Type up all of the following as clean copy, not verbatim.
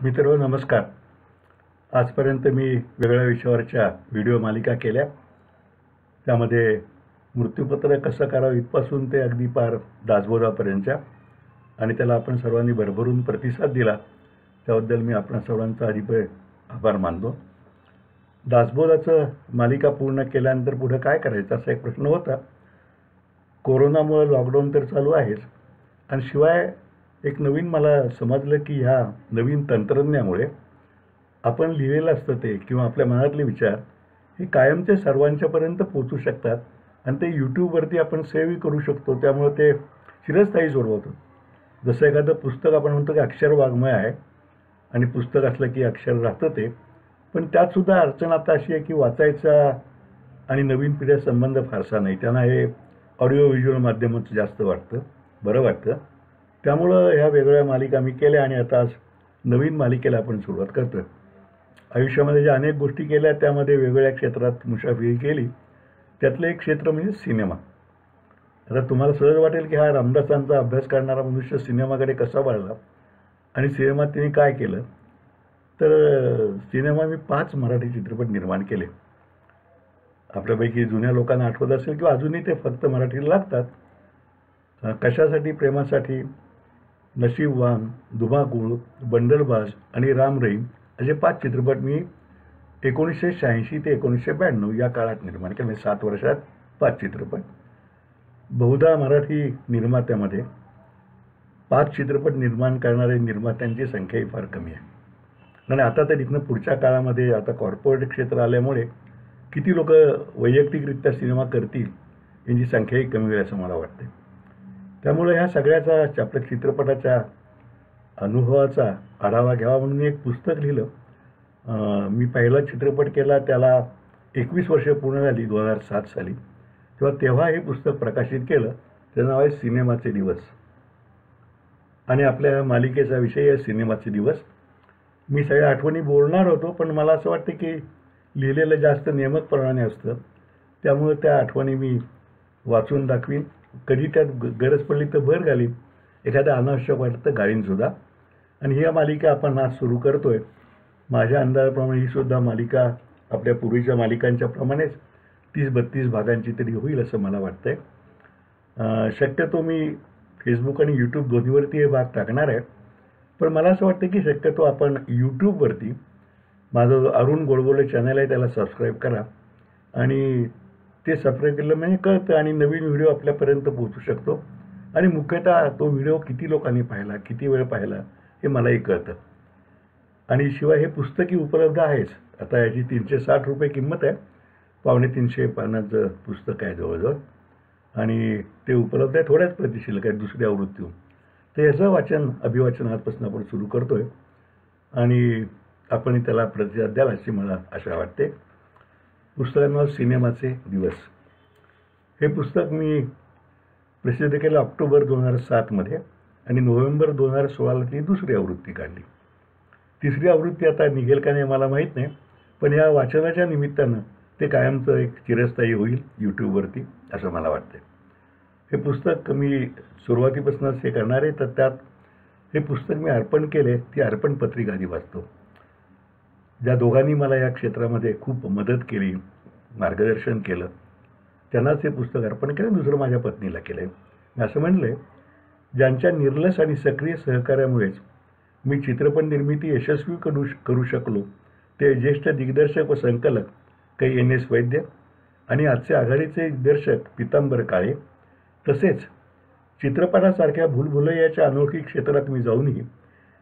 मित्र नमस्कार. आजपर्यंत मी वेगवेगळ्या विषयावरच्या व्हिडिओ मालिका केल्या. त्यामध्ये मृत्यूपत्र कसं करावं इथपासून ते अगदी पार दासबोधापर्यंतच्या, आणि त्याला आपण सर्वांनी भरभरून प्रतिसाद दिला त्याबद्दल मी आपणा सर्वांचा अधिकच आभार मानतो. दासबोधाचं मालिका पूर्ण केल्यानंतर पुढे काय करायचं असा एक प्रश्न होता. कोरोनामुळे लॉकडाऊन तर चालू आहेच, आणि शिवाय एक नवीन मला समजलं की ह्या नवीन तंत्रज्ञामुळे आपण लिहिलेलं असतं ते किंवा आपल्या मनातले विचार हे कायमचे सर्वांच्यापर्यंत पोचू शकतात, आणि ते यूट्यूबवरती आपण सेव्हही करू शकतो. त्यामुळे ते चिरस्थायी स्वरूप होतं. जसं एखादं पुस्तक आपण म्हणतो की अक्षर वाङ्मय आहे, आणि पुस्तक असलं की अक्षर राहतं ते. पण त्यातसुद्धा अडचण आता अशी आहे की वाचायचा आणि नवीन पिढ्या संबंध फारसा नाही. त्यांना हे ऑडिओ व्हिज्युअल माध्यमच जास्त बरं वाटतं. त्यामुळं ह्या वेगवेगळ्या मालिका मी केल्या, आणि आता आज नवीन मालिकेला आपण सुरुवात करतो आहे. आयुष्यामध्ये ज्या अनेक गोष्टी केल्या त्यामध्ये वेगवेगळ्या क्षेत्रात मुसाफिरी केली. त्यातलं एक क्षेत्र म्हणजे सिनेमा. आता तुम्हाला सहज वाटेल की हा रामदासांचा अभ्यास करणारा मनुष्य सिनेमाकडे कसा वळला आणि सिनेमात तिने काय केलं. तर सिनेमा मी 5 मराठी चित्रपट निर्माण केले. आपल्यापैकी जुन्या लोकांना आठवत असेल किंवा अजूनही ते फक्त मराठीला लागतात. कशासाठी, प्रेमासाठी, नशीबवान, धुमाकूळ, बंडलबाज आणि राम रहीम असे 5 चित्रपट मी 1986 ते 1992 या काळात निर्माण केले. 7 वर्षात 5 चित्रपट. बहुधा मराठी निर्मात्यामध्ये 5 चित्रपट निर्माण करणारे निर्मात्यांची संख्याही फार कमी आहे. आणि आता तर इथनं पुढच्या काळामध्ये आता कॉर्पोरेट क्षेत्र आल्यामुळे किती लोक वैयक्तिकरित्या सिनेमा करतील यांची संख्याही कमी होईल असं मला वाटते. त्यामुळे ह्या सगळ्याचा आपल्या चित्रपटाच्या अनुभवाचा आढावा घ्यावा म्हणून मी एक पुस्तक लिहिलं. मी पहिला चित्रपट केला त्याला 21 वर्ष पूर्ण झाली 2007 साली. तेव्हा हे पुस्तक प्रकाशित केलं. त्याचं नाव आहे सिनेमाचे दिवस, आणि आपल्या मालिकेचा विषय आहे सिनेमाचे दिवस. मी सगळ्या आठवणी बोलणार होतो, पण मला असं वाटतं की लिहिलेलं जास्त नियमितपणाने असतं. त्यामुळे त्या आठवणी मी वाचून दाखवीन. कधी त्यात गरज पडली तर भर घालीन, एखादं अनावश्यक वाटतं तर गाळीनसुद्धा. आणि ही मालिका आपण आज सुरू करतो आहे. माझ्या अंदाजाप्रमाणे ही सुद्धा मालिका आपल्या पूर्वीच्या मालिकांच्या प्रमाणेच 30-32 भागांची तरी होईल असं मला वाटतं आहे. शक्यतो मी फेसबुक आणि यूट्यूब दोन्हीवरती हे भाग टाकणार आहे. पण मला असं वाटतं की शक्यतो आपण यूट्यूबवरती माझं अरुण गोडबोले चॅनल आहे त्याला सबस्क्राईब करा, आणि ते सबस्क्राईब केलं म्हणजे कळतं आणि नवीन व्हिडिओ आपल्यापर्यंत पोहोचू शकतो. आणि मुख्यतः तो व्हिडिओ किती लोकांनी पाहिला, किती वेळ पाहिला हे मलाही कळतं. आणि शिवाय हे पुस्तकही उपलब्ध आहेच. आता याची 360 रुपये किंमत आहे. 250 पानाचं पुस्तक आहे जवळजवळ, आणि ते उपलब्ध आहे. थोड्याच प्रती शिल्लक आहेत दुसऱ्या आवृत्तीहून. तर याचं अभिवाचन आजपासून आपण सुरू करतो आहे, आणि आपण त्याला प्रतिसाद द्याल अशी मला आशा वाटते. पुस्तकाचं नाव सिनेमाचे दिवस. हे पुस्तक मी प्रसिद्ध केलं ऑक्टोबर 2007 मध्ये, आणि नोव्हेंबर 2016ला ती दुसरी आवृत्ती काढली. तिसरी आवृत्ती आता निघेल का नाही मला माहीत नाही, पण या वाचनाच्या निमित्तानं ते कायमचं एक चिरस्थायी होईल यूट्यूबवरती असं मला वाटतं. हे पुस्तक मी सुरुवातीपासूनच हे करणार आहे. तर त्यात हे पुस्तक मी अर्पण केले, ती अर्पण पत्रिका आधी वाचतो. ज्या दोघांनी मला या क्षेत्रामध्ये खूप मदत केली, मार्गदर्शन केलं, त्यांनाच हे पुस्तक अर्पण केलं. दुसरं माझ्या पत्नीला केलं आहे. मी असं म्हणलं आहे, ज्यांच्या निर्लस आणि सक्रिय सहकार्यामुळेच मी चित्रपट निर्मिती यशस्वी करू शकलो ते ज्येष्ठ दिग्दर्शक व संकलक कै NS वैद्य, आणि आजचे आघाडीचे दिग्दर्शक पितांबर काळे. तसेच चित्रपटासारख्या भूलभुलैयाच्या अनोळखी क्षेत्रात मी जाऊनही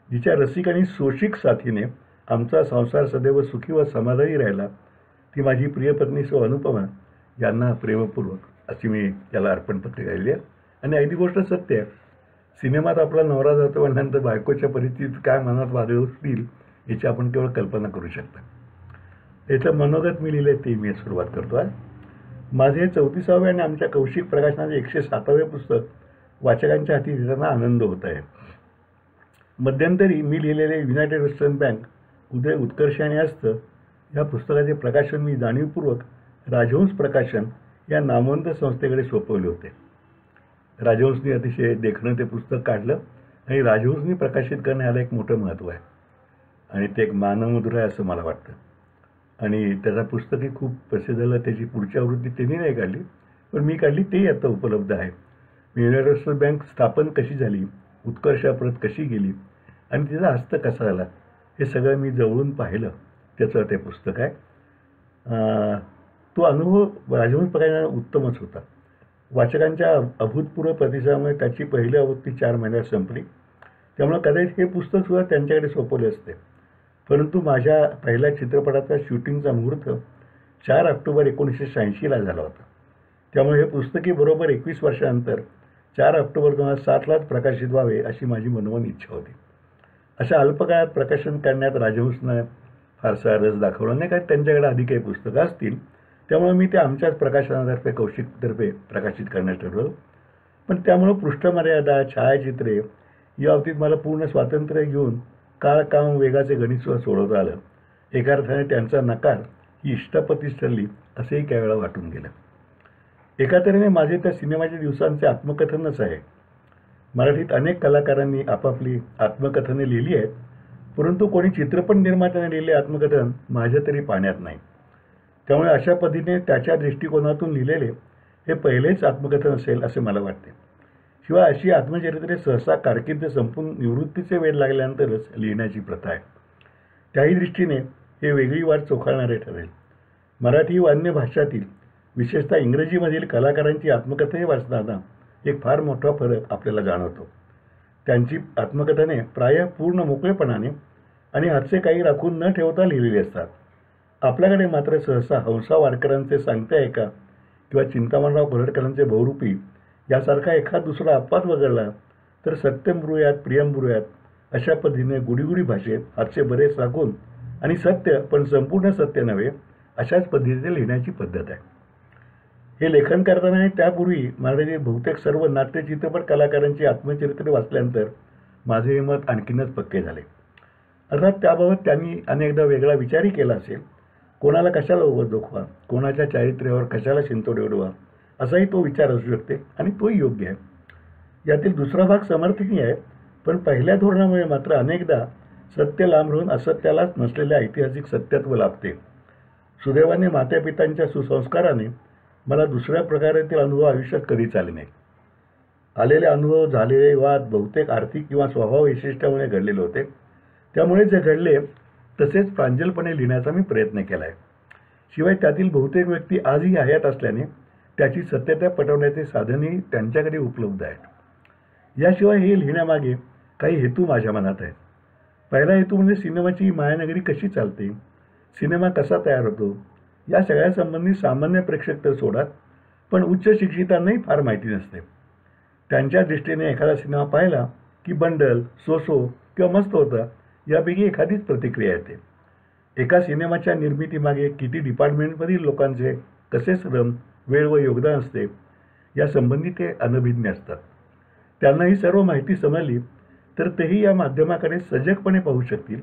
जिच्या रसिक आणि सोशिक साथीने आमचा संसार सदैव सुखी व समाधानी राहिला ती माझी प्रियपत्नी सौ अनुपमा यांना प्रेमपूर्वक अशी मी त्याला अर्पण पत्रिका दिली आहे. आणि अगदी गोष्ट सत्य आहे. सिनेमात आपला नवरा जातो म्हणल्यानंतर बायकोच्या परिस्थितीत काय मनात वादळ होतील याची आपण केवळ कल्पना करू शकता. याचं मनोगत मी लिहिलं ते मी सुरुवात करतो आहे. माझे 34वे आणि आमच्या कौशिक प्रकाशनाचे 107वे पुस्तक वाचकांच्या हाती देताना आनंद होत आहे. मध्यंतरी मी लिहिलेले युनायटेड वेस्टर्न बँक, उदय, उत्कर्ष आणि अस्त या पुस्तकाचे प्रकाशन मी जाणीवपूर्वक राजहंस प्रकाशन या नामवंत संस्थेकडे सोपवले होते. राजहंसनी अतिशय देखणं ते पुस्तक काढलं, आणि राजहंसनी प्रकाशित करणे याला एक मोठं महत्त्व आहे. आणि ते एक मानवमुद्रा आहे असं मला वाटतं. आणि त्याचं पुस्तकही खूप प्रसिद्ध झालं. त्याची पुढची आवृत्ती त्यांनी नाही काढली, पण मी काढली. तेही आता उपलब्ध आहे. युनिव्हर्सल बँक स्थापन कशी झाली, उत्कर्षापर्यंत कशी गेली आणि तिचा हस्त कसा झाला, हे सगळं मी जवळून पाहिलं. त्याचं ते पुस्तक आहे. तो अनुभव राजहंस प्रकाशनाचा उत्तमच होता. वाचकांच्या अभूतपूर्व प्रतिसादामुळे त्याची पहिली आवृत्ती 4 महिन्यात संपली. त्यामुळे कदाचित हे पुस्तकसुद्धा त्यांच्याकडे सोपवले असते. परंतु माझ्या पहिल्या चित्रपटाचा शूटिंगचा मुहूर्त 4 ऑक्टोबर 1986ला झाला होता. त्यामुळे हे पुस्तकही बरोबर 21 वर्षानंतर 4 ऑक्टोबर 2007लाच प्रकाशित व्हावे अशी माझी मनोमन इच्छा होती. अशा अल्पकाळात प्रकाशन करण्यात राजहंसनं फारसा रस दाखवला नाही, कारण त्यांच्याकडे आधी काही पुस्तकं असतील. त्यामुळे मी ते आमच्याच प्रकाशनातर्फे कौशिकतर्फे प्रकाशित करण्यास ठरवलं. पण त्यामुळं पृष्ठमर्यादा, छायाचित्रे या बाबतीत मला पूर्ण स्वातंत्र्य घेऊन काळ काम वेगाचे गणितसुद्धा सोडवता आलं. एका अर्थाने त्यांचा नकार ही इष्टापतीच ठरली असंही काही वेळा वाटून गेलं. एका तऱ्हेने माझे त्या सिनेमाच्या दिवसांचे आत्मकथनच आहे. मराठीत अनेक कलाकारांनी आपापली आत्मकथने लिहिली आहेत, परंतु कोणी चित्रपट निर्मात्याने लिहिलेले आत्मकथन माझ्या तरी पाहण्यात नाही. त्यामुळे अशा पद्धतीने त्याच्या दृष्टिकोनातून लिहिलेले हे पहिलेच आत्मकथन असेल असे मला वाटते. शिवाय अशी आत्मचरित्रे सहसा कारकीर्द संपून निवृत्तीचे वेळ लागल्यानंतरच लिहिण्याची प्रथा आहे. त्याही दृष्टीने हे वेगळी वाट चोखाळणारे ठरेल. मराठी व अन्य भाषातील, विशेषतः इंग्रजीमधील कलाकारांची आत्मकथने वाचताना एक फार मोठा फरक आपल्याला जाणवतो. त्यांची आत्मकथने प्रायः पूर्ण मोकळेपणाने आणि हातचे काही राखून न ठेवता लिहिलेली असतात. आपल्याकडे मात्र सहसा हंसा वाडकरांचे सांगते ऐका किंवा चिंतामणराव कोल्हटकरांचे बहुरूपी यासारखा एखाद दुसरा अपवाद वगळला तर सत्यम ब्रूयात प्रियम ब्रूयात अशा पद्धतीने गुढीगुढी भाषेत हातचे बरेच राखून आणि सत्य पण संपूर्ण सत्य नव्हे अशाच पद्धतीने लिहिण्याची पद्धत आहे. हे लेखन करताना आणि त्यापूर्वी मराठीतील बहुतेक सर्व नाट्य चित्रपट कलाकारांची आत्मचरित्रे वाचल्यानंतर माझे हे मत आणखीनच पक्के झाले. अर्थात त्याबाबत त्यांनी अनेकदा वेगळा विचारही केला असेल. कोणाला कशाला उगत जोखवा, कोणाच्या चारित्र्यावर कशाला शिंतोडे उडवा असाही तो विचार असू शकते आणि तोही योग्य आहे. यातील दुसरा भाग समर्थनीय आहे, पण पहिल्या धोरणामुळे मात्र अनेकदा सत्य लांब राहून असत्यालाच नसलेले ऐतिहासिक सत्यत्व लाभते. सुदैवाने मातापित्यांच्या सुसंस्काराने मला दुसऱ्या प्रकारातील अनुभव आयुष्यात कधीच आले नाहीत. आलेले अनुभव, झालेले वाद बहुतेक आर्थिक किंवा स्वभाव वैशिष्ट्यामुळे घडलेले होते. त्यामुळे जे घडले तसेच प्रांजलपणे लिहिण्याचा मी प्रयत्न केला आहे. शिवाय त्यातील बहुतेक व्यक्ती आजही हयात असल्याने त्याची सत्यता पटवण्याचे साधनही त्यांच्याकडे उपलब्ध आहेत. याशिवाय हे लिहिण्यामागे काही हेतू माझ्या मनात आहेत. पहिला हेतू म्हणजे सिनेमाची मायानगरी कशी चालते, सिनेमा कसा तयार होतो या सगळ्यासंबंधी सामान्य प्रेक्षक तर सोडात, पण उच्च शिक्षितांनाही फार माहिती नसते. त्यांच्या दृष्टीने एखादा सिनेमा पाहिला की बंडल, सो किंवा मस्त होता यापैकी एखादीच प्रतिक्रिया येते. एका सिनेमाच्या निर्मितीमागे किती डिपार्टमेंटमधील लोकांचे कसे श्रम, वेळ व योगदान असते यासंबंधी ते अनभिज्ञ असतात. त्यांना ही सर्व माहिती समजली तर तेही या माध्यमाकडे सजगपणे पाहू शकतील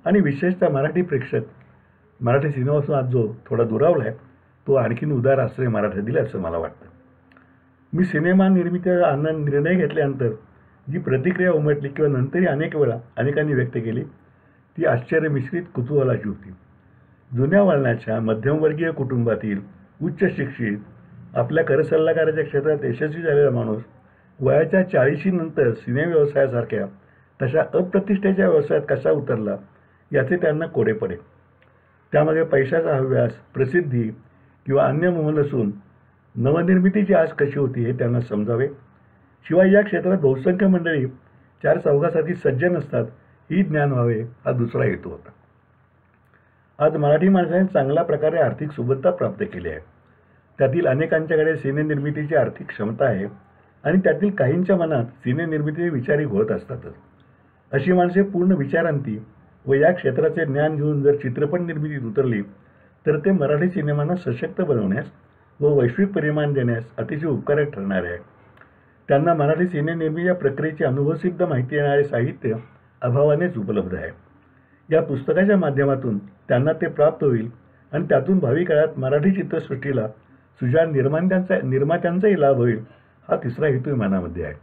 आणि विशेषतः मराठी प्रेक्षक मराठी सिनेमापासून आज जो थोडा दुरावला आहे तो आणखीन उदार आश्रय मराठीतील असं मला वाटतं. मी सिनेमा निर्मितीचा निर्णय घेतल्यानंतर जी प्रतिक्रिया उमटली किंवा नंतरही अनेक वेळा अनेकांनी व्यक्त केली ती आश्चर्य मिश्रित कुतूहलाची होती. जुन्या वळणाच्या मध्यमवर्गीय कुटुंबातील उच्च शिक्षित आपल्या करसल्लागाराच्या क्षेत्रात यशस्वी झालेला माणूस वयाच्या 40 नंतर सिनेमा व्यवसायासारख्या तशा अप्रतिष्ठेच्या व्यवसायात कसा उतरला याचे त्यांना कोडे पडे. त्यामागे पैशाचा हव्यास, प्रसिद्धी किंवा अन्य मोह नसून नवनिर्मितीची आस कशी होती हे त्यांना समजावे. शिवाय या क्षेत्रात बहुसंख्य मंडळी 4 चौघासारखी सज्ज नसतात ही ज्ञान व्हावे हा दुसरा हेतू होता. आज मराठी माणसाने चांगल्या प्रकारे आर्थिक सुबत्ता प्राप्त केली आहे. त्यातील अनेकांच्याकडे सिनेनिर्मितीची आर्थिक क्षमता आहे आणि त्यातील काहींच्या मनात सिनेनिर्मितीचे विचारही घोळत असतातच. अशी माणसे पूर्ण विचारांती व या क्षेत्राचे ज्ञान घेऊन जर चित्रपट निर्मितीत उतरली तर ते मराठी सिनेमांना सशक्त बनवण्यास व वैश्विक परिमाण देण्यास अतिशय उपकारक ठरणार आहे. त्यांना मराठी सिनेनिर्मितीच्या प्रक्रियेची अनुभवसिद्ध माहिती देणारे साहित्य अभावानेच उपलब्ध आहे. या पुस्तकाच्या माध्यमातून त्यांना ते प्राप्त होईल आणि त्यातून भावी काळात मराठी चित्रसृष्टीला सुजाण निर्मात्यांचाही लाभ होईल हा तिसरा हेतू मनामध्ये आहे.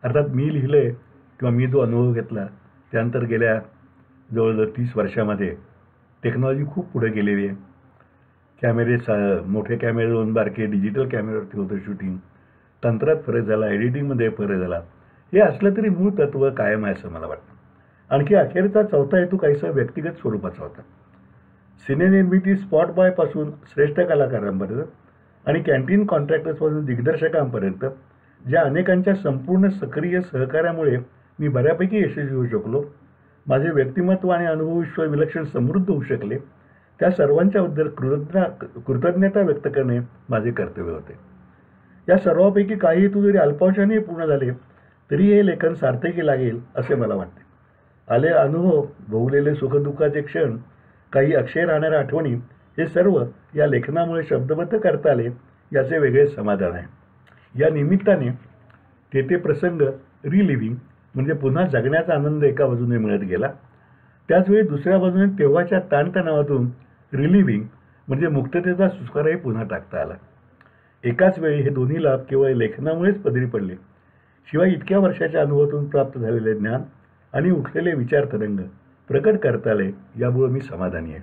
अर्थात मी लिहिले किंवा मी जो अनुभव घेतला त्यानंतर गेल्या जवळजवळ 30 वर्षामध्ये टेक्नॉलॉजी खूप पुढे गेलेली आहे. मोठे कॅमेरे 2 बारके डिजिटल कॅमेऱ्यावरती होतं शूटिंग. तंत्रात फरक झाला, एडिटिंगमध्ये फरक झाला. हे असलं तरी मूळ तत्त्व कायम आहे असं मला वाटतं. आणखी अखेरचा चौथा हेतू काहीसा व्यक्तिगत स्वरूपाचा होता. सिनेनिर्मिती स्पॉट बॉयपासून श्रेष्ठ कलाकारांपर्यंत आणि कॅन्टीन कॉन्ट्रॅक्टर्सपासून दिग्दर्शकांपर्यंत ज्या अनेकांच्या संपूर्ण सक्रिय सहकार्यामुळे मी बऱ्यापैकी यशस्वी होऊ शकलो, माझे व्यक्तिमत्व आणि अनुभवविश्व विलक्षण समृद्ध होऊ शकले, त्या सर्वांच्याबद्दल कृतज्ञता व्यक्त करणे माझे कर्तव्य होते. या सर्वांपैकी काही हेतू जरी अल्पावशाने पूर्ण झाले तरी हे लेखन सार्थकी लागेल असे मला वाटते. आले अनुभव, भोगलेले सुखदुःखाचे क्षण, काही अक्षय राहणाऱ्या आठवणी, हे सर्व या लेखनामुळे शब्दबद्ध करता आले याचे वेगळे समाधान आहे. या निमित्ताने ते प्रसंग रिलिव्हिंग म्हणजे पुन्हा जगण्याचा आनंद एका बाजूने मिळत गेला. त्याचवेळी दुसऱ्या बाजूने तेव्हाच्या ताणतणावातून रिलिव्हिंग म्हणजे मुक्ततेचा सुस्काराही पुन्हा टाकता आला. एकाच वेळी हे दोन्ही लाभ केवळ लेखनामुळेच पदरी पडले. शिवाय इतक्या वर्षाच्या अनुभवातून प्राप्त झालेले ज्ञान आणि उठलेले विचार तरंग प्रकट करता आले यामुळे मी समाधानी आहे.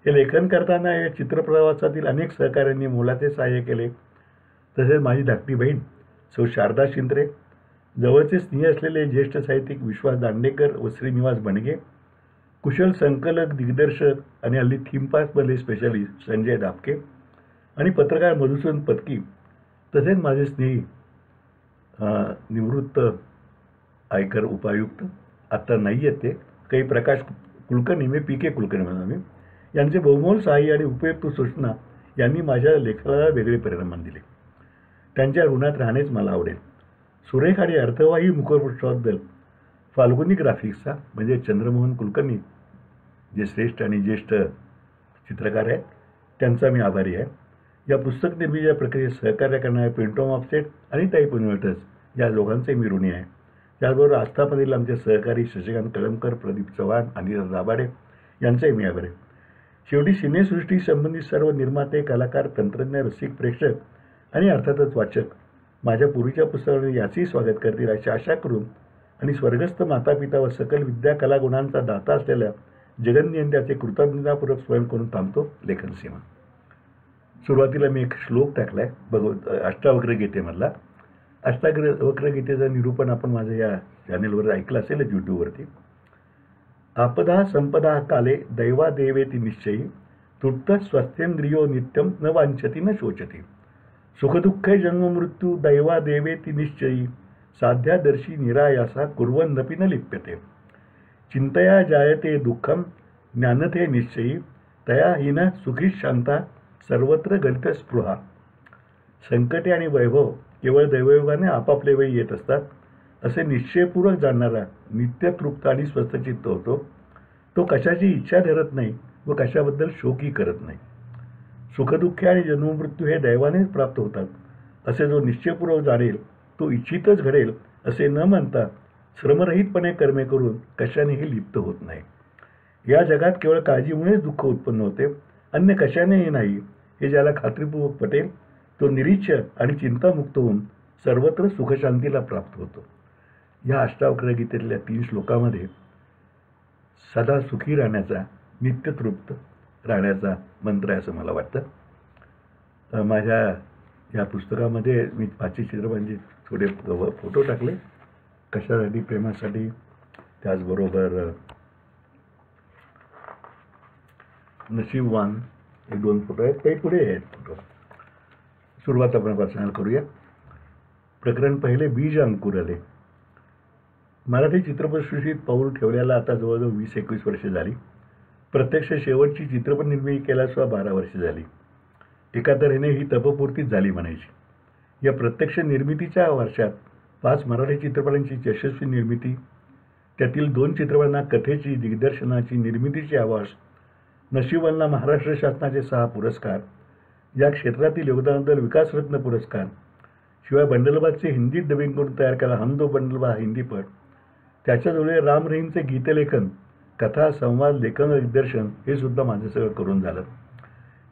हे लेखन करताना या चित्रप्रवासातील अनेक सहकाऱ्यांनी मोलाचे सहाय्य केले. तसेच माझी धाकटी बहीण सौ शारदा शिंत्रे, जवळचे स्नेह असलेले ज्येष्ठ साहित्यिक विश्वास दांडेकर व श्रीनिवास बणगे, कुशल संकलक, दिग्दर्शक आणि हल्ली थीम पार्कमधले स्पेशलिस्ट संजय दापके आणि पत्रकार मधुसूदन पत्की, तसेच माझे स्नेही निवृत्त आयकर उपायुक्त, आत्ता नाही आहेत ते, काही प्रकाश कुलकर्णी, मी PK कुलकर्णी म्हणून आम्ही, यांचे बहुमोल सहाय्य आणि उपयुक्त सूचना यांनी माझ्या लेखनाला वेगळे परिणाम दिले. त्यांच्या ऋणात राहणेच मला आवडेल. सुरेख आणि अर्थवाही मुखपृष्ठाबद्दल फाल्गुनी ग्राफिक्सचा म्हणजे चंद्रमोहन कुलकर्णी, जे श्रेष्ठ आणि ज्येष्ठ चित्रकार आहेत, त्यांचा मी आभारी आहे. या पुस्तक निर्मितीच्या प्रक्रियेत सहकार्य करणारे प्रिंटॉम ऑफसेट आणि टाईप इन्व्हर्टर्स या दोघांचे मी ऋणी आहे. त्याचबरोबर आस्थापनेतील आमचे सहकारी शशिकांत कळमकर, प्रदीप चव्हाण, अनिल दाभाडे यांचाही मी आभारी आहे. शेवटी सिनेसृष्टी संबंधित सर्व निर्माते, कलाकार, तंत्रज्ञ, रसिक, प्रेक्षक आणि अर्थातच वाचक माझ्या पूर्वीच्या पुस्तकांनी याचेही स्वागत करतील अशी आशा करून आणि स्वर्गस्थ मातापिता व सकल विद्या कलागुणांचा दाता असलेल्या जगन्नियंत्याचे कृतज्ञतापूर्वक स्वयं करून थांबतो. लेखन सीमा. सुरुवातीला मी एक श्लोक टाकला आहे अष्टावक्र गीतेमधला. अष्टावक्र गीतेचं निरूपण आपण माझ्या या चॅनेलवर ऐकलं असेलच, यूट्यूबवरती. आपदा संपदा काले दैवा देवेती निश्चयी तृप्त स्वस्थेंद्रियो नित्यम न वांछती न शोचती. सुखदुःखे जन्ममृत्यू दैवा देवेती निश्चयी साध्यादर्शी निरायासा कुर्वन्नपि न लिप्यते. चिंतया जायते दुःखम ज्ञानते निश्चयी तया हीन सुखी शांता सर्वत्र गलित स्पृहा. संकटे आणि वैभव केवळ दैवयोगाने आपापले वेळी येत असतात असे निश्चयपूर्वक जाणणारा नित्यतृप्त आणि स्वस्थचित्त होतो. तो कशाची इच्छा धरत नाही व कशाबद्दल शोकही करत नाही. सुखदुःखे आणि जन्ममृत्यू हे दैवानेच प्राप्त होतात असे जो निश्चयपूर्वक जाणेल तो इच्छितच घडेल असे न म्हणता श्रमरहितपणे कर्मे करून कशानेही लिप्त होत नाही. या जगात केवळ काळजीमुळेच दुःख उत्पन्न होते, अन्य कशानेही नाही हे ज्याला खात्रीपूर्वक पटेल तो निरीच्छ आणि चिंतामुक्त होऊन सर्वत्र सुखशांतीला प्राप्त होतो. या अष्टावक्र गीतेतल्या 3 श्लोकामध्ये सदा सुखी राहण्याचा, नित्यतृप्त राहण्याचा मंत्र आहे असं मला वाटतं. माझ्या या पुस्तकामध्ये मी 5 चित्रपटांचे थोडे फोटो टाकले. कशासाठी? प्रेमासाठी. त्याचबरोबर नशीबवान 1-2 फोटो आहेत, काही पुढे आहेत फोटो. सुरुवात आपण वाचनाला करूया. प्रकरण पहिले, बीज अंकुरले. मराठी चित्रपटसृष्टीत पाऊल ठेवल्याला आता जवळजवळ 20-21 वर्षे झाली. प्रत्यक्ष शेवटची चित्रपट निर्मिती केल्यासुद्धा 12 वर्षे झाली. एका तऱ्हेने ही तपपूर्तीच झाली म्हणायची. या प्रत्यक्ष निर्मितीच्या वर्षात 5 मराठी चित्रपटांची यशस्वी निर्मिती, त्यातील 2 चित्रपटांना कथेची, दिग्दर्शनाची, निर्मितीची आवाज, नशीबवानला महाराष्ट्र शासनाचे 6 पुरस्कार, या क्षेत्रातील योगदानाबद्दल विकासरत्न पुरस्कार, शिवाय बंडलबादचे हिंदीत डबिंग करून तयार केला हम दो बंडलबा हिंदीपट, त्याच्याजवळ राम रहीमचे गीतलेखन, कथा, संवाद, लेखन व दिग्दर्शन हे सुद्धा माझं सगळं करून झालं.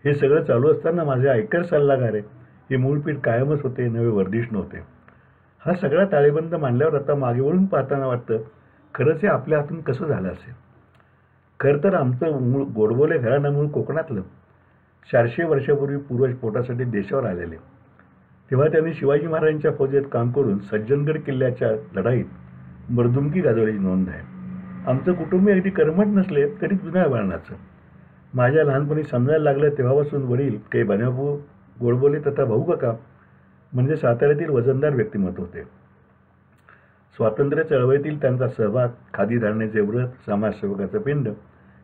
हे सगळं चालू असताना माझे आयकर सल्लागार आहे हे मूळपीठ कायमच होते, नवे वर्धिष्णू होते. हा सगळा ताळेबंद मांडल्यावर आता मागे वळून पाहताना वाटतं खरंच हे आपल्या हातून कसं झालं असेल. खरं तर आमचं मूळ गोडबोले घराणं मूळ कोकणातलं. 400 वर्षापूर्वी पूर्वज पोटासाठी देशावर आलेले. तेव्हा त्यांनी शिवाजी महाराजांच्या फौजेत काम करून सज्जनगड किल्ल्याच्या लढाईत मर्दुमकी गाजवल्याची नोंद आहे. आमचं कुटुंब अगदी कर्मठ नसले तरी जुन्या वळणाचं. माझ्या लहानपणी समजायला लागलं तेव्हापासून वडील काही बन्याभाऊ गोडबोले तथा भाऊ काका म्हणजे साताऱ्यातील वजनदार व्यक्तिमत्व होते. स्वातंत्र्य चळवळीतील त्यांचा सहभाग, खादी धारण्याचे व्रत, समाजसेवकाचं पिंड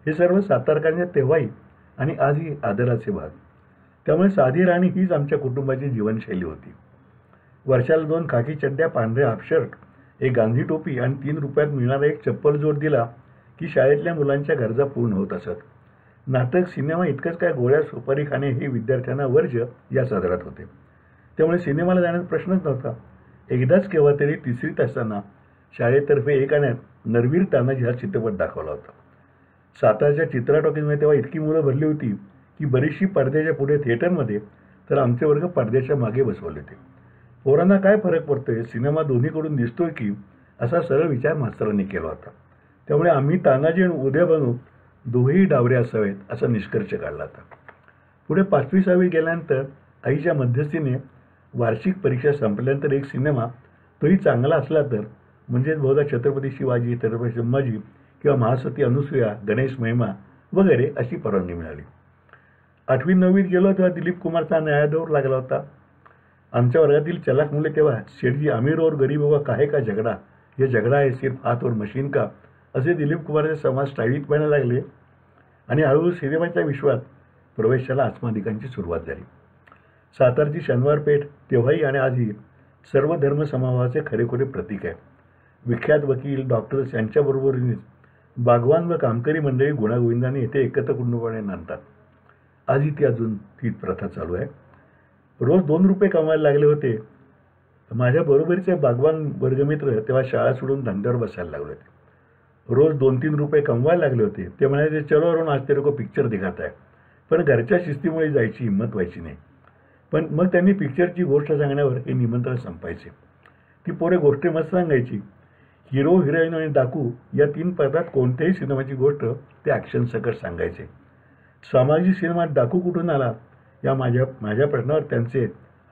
हे सर्व सातारकरांच्या तेव्हाही आणि आजही आदराचे भाग. त्यामुळे साधी राहणी हीच आमच्या कुटुंबाची जीवनशैली होती. वर्षाला 2 खाकी चड्ड्या, पांढरे हाफ शर्ट, एक गांधी टोपी आणि 3 रुपयात मिळणारा एक चप्पल जोड दिला की शाळेतल्या मुलांच्या गरजा पूर्ण होत असत. नाटक, सिनेमा इतकंच काय गोळ्या सुपारी खाणे हे विद्यार्थ्यांना वर्ज्य या सदरात होते. त्यामुळे सिनेमाला जाण्याचा प्रश्नच नव्हता. एकदाच केव्हा तरी 3रीत असताना शाळेतर्फे एक आण्यात नरवीर तानाजी हा चित्रपट दाखवला होता. सातारच्या चित्रा टॉकीजमध्ये तेव्हा इतकी मुलं भरली होती की बरीचशी पडद्याच्या पुढे थिएटरमध्ये, तर आमचे वर्ग पडद्याच्या मागे बसवले होते. पोरांना काय फरक पडतोय, सिनेमा दोन्हीकडून दिसतोय की, असा सरळ विचार मास्तरांनी केला होता. त्यामुळे आम्ही तानाजी आणि उदय बनू दोघेही डावरे असावेत असा निष्कर्ष काढला होता. पुढे 5वी-6वी गेल्यानंतर आईच्या मध्यस्थीने वार्षिक परीक्षा संपल्यानंतर एक सिनेमा, तोही चांगला असला तर, म्हणजेच बहुधा छत्रपती शिवाजी, छत्रपती संभाजी किंवा महासती अनुसूया, गणेश महिमा वगैरे अशी परवानगी मिळाली. 8वी-9वीत गेलो तेव्हा दिलीप कुमारचा न्यायाधीश लागला होता. आमच्या वर्गातील चलाक मुले तेव्हा शेठजी अमीर और गरीब होगा काहे का झगडा, ये झगडा है सिर्फ हात और मशीन का, असे दिलीप कुमारचे समाज स्टाईलित पाहायला लागले आणि हळूहळू सिनेमाच्या विश्वात प्रवेशाला आस्मादिकांची सुरुवात झाली. सातारची शनिवार पेठ तेव्हाही आणि आजही सर्व धर्म समभावाचे खरेखुरे प्रतीक आहे. विख्यात वकील, डॉक्टर्स यांच्याबरोबरीनेच बागवान व कामकरी मंडळी गुणागोविंदाने येथे एकत्र कुटुंबाने नांदतात. आजही ती अजून तीच प्रथा चालू आहे. रोज 2 रुपये कमवायला लागले होते. माझ्या बरोबरीचे बागवान वर्गमित्र तेव्हा शाळा सोडून धंद्यावर बसायला लागले होते. रोज 2-3 रुपये कमवायला लागले होते. ते म्हणाले, चलो अरुण आज तेरे को पिक्चर दिखाता है. पण घरच्या शिस्तीमुळे जायची हिंमत व्हायची नाही. पण मग त्यांनी पिक्चरची गोष्ट सांगण्यावर हे निमंत्रण संपायचे. ती पोरे गोष्टी मस्त सांगायची. हिरो, हिरोईन आणि डाकू या 3 पदात कोणत्याही सिनेमाची गोष्ट ते ॲक्शन सकट सांगायचे. सामाजिक सिनेमात डाकू कुठून आला या माझ्या प्रश्नावर त्यांचे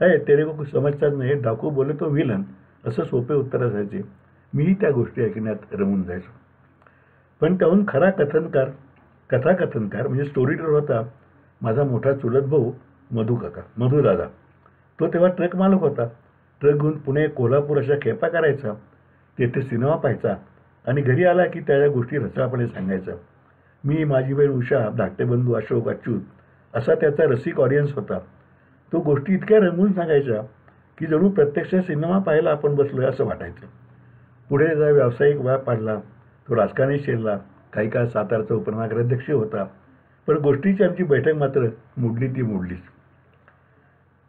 है तेरे को कुछ समजताच नाही, डाकू बोले तो विलन, असं सोपे उत्तर असायचे. मीही त्या गोष्टी ऐकण्यात रमून जायचो. पण त्याहून खरा कथाकथनकार म्हणजे स्टोरी टेलर होता माझा मोठा चुलत भाऊ मधू दादा. तो तेव्हा ट्रक मालक होता. ट्रक घेऊन पुणे, कोल्हापूर अशा खेपा करायचा. तेथे सिनेमा पाहायचा आणि घरी आला की त्याच्या गोष्टी रसाळपणे सांगायचा. मी, माझी बहीण उषा, धाकटे बंधू अशोक, अच्युत असा त्याचा रसिक ऑडियन्स होता. तो गोष्टी इतक्या रंगून सांगायचा की जणू प्रत्यक्ष सिनेमा पाहायला आपण बसलोय असं वाटायचं. पुढे त्याचा व्यावसायिक व्याप वाढला. तो राजकारणी शिरला. काही काळ सातारचा उपनगराध्यक्ष होता. पण गोष्टीची आमची बैठक मात्र मोडलीच.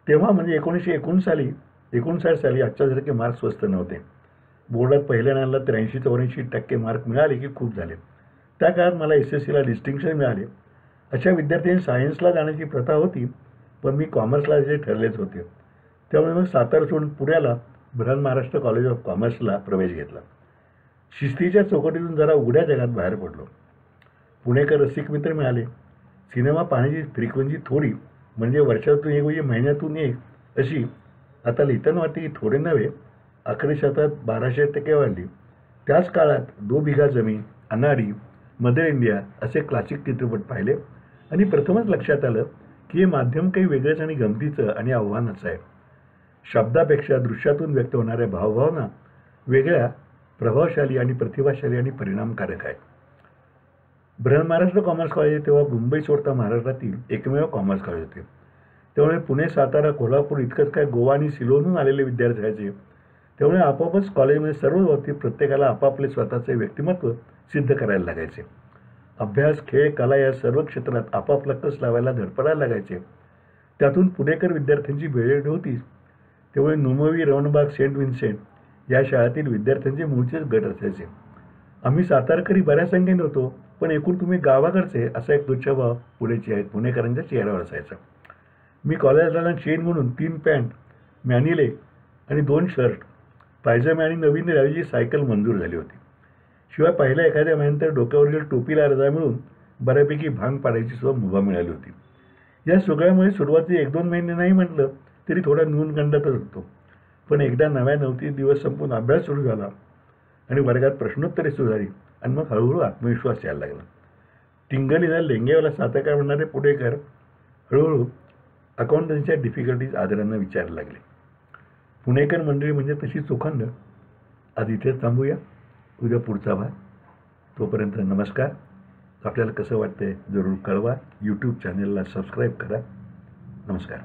तेव्हा म्हणजे 1959 साली आजच्यासारखे मार्क स्वस्त नव्हते. बोर्डात पहिल्या नाला 83-84% मार्क मिळाले की खूप झाले. त्या काळात मला SSCला डिस्टिंक्शन मिळाले. अशा विद्यार्थ्यांनी सायन्सला जाण्याची प्रथा होती, पण मी कॉमर्सला जायचे ठरलेच होते. त्यामुळे मग सातारा सोडून पुण्याला महाराष्ट्र कॉलेज ऑफ कॉमर्सला प्रवेश घेतला. शिस्तीच्या चौकटीतून जरा उघड्या जगात बाहेर पडलो. पुणेकर रसिक मित्र मिळाले. सिनेमा पाहण्याची फ्रिक्वेन्सी थोडी, म्हणजे वर्षातून एक, म्हणजे महिन्यातून एक अशी आता लिहिताना वाटते की थोडे नव्हे, आखरी शतकात 1200% वाढली. त्याच काळात 2 बिघा जमीन, अनाडी, मदर इंडिया असे क्लासिक चित्रपट पाहिले आणि प्रथमच लक्षात आलं की हे माध्यम काही वेगळंच आणि गमतीचं आणि आव्हानाचं आहे. शब्दापेक्षा दृश्यातून व्यक्त होणाऱ्या भावभावना वेगळ्या, प्रभावशाली आणि प्रतिभाशाली आणि परिणामकारक आहेत. महाराष्ट्र कॉमर्स कॉलेज तेव्हा मुंबई सोडता महाराष्ट्रातील एकमेव कॉमर्स कॉलेज होते. त्यामुळे पुणे, सातारा, कोल्हापूर इतकंच काय गोवा आणि सिलोनहून आलेले विद्यार्थी राहायचे. त्यामुळे आपोआपच कॉलेजमध्ये सर्व बाबतीत प्रत्येकाला आपापले स्वतःचे व्यक्तिमत्व सिद्ध करायला लागायचे. अभ्यास, खेळ, कला या सर्व क्षेत्रात आपापला कस लावायला धडपडायला लागायचे. त्यातून पुणेकर विद्यार्थ्यांची भेट होतीच. त्यामुळे नुमवी, रवणबाग, सेंट विन्सेंट या शाळेतील विद्यार्थ्यांचे मूळचेच गट असायचे. आम्ही सातारकरी बऱ्याच संख्येने होतो, पण एकूण तुम्ही गावाकडचे असा एक तुच्छभाव पुणेकरांच्या चेहऱ्यावर असायचा. मी कॉलेजला चेन म्हणून 3 पॅन्ट, मॅनिले आणि 2 शर्ट, पायजमे आणि नवीन रॅलीची सायकल मंजूर झाली होती. शिवाय पहिल्या एखाद्या महिन्यानंतर डोक्यावरील टोपीला रजा मिळून बऱ्यापैकी भांग पाडायची सुद्धा मुभा मिळाली होती. या सगळ्यामुळे सुरुवातीचे 1-2 महिने नाही म्हटलं तरी थोडा न्यूनगंडातच होतो. पण एकदा नव्या 29 दिवस संपून अभ्यास सुरू झाला आणि वर्गात प्रश्नोत्तरे सुरू झाली आणि मग हळूहळू आत्मविश्वास यायला लागला. टिंगलीला लेंगेवाला साताका म्हणणारे पुणेकर हळूहळू अकाउंटन्सीच्या डिफिकल्टीज आदरानं विचारायला लागले. पुणेकर मंडळी म्हणजे तशी चोखंड. आज इथेच थांबूया. उद्या पुढचा भाग. तोपर्यंत नमस्कार. आपल्याला कसं वाटतंय जरूर कळवा. यूट्यूब चॅनलला सबस्क्राईब करा. नमस्कार.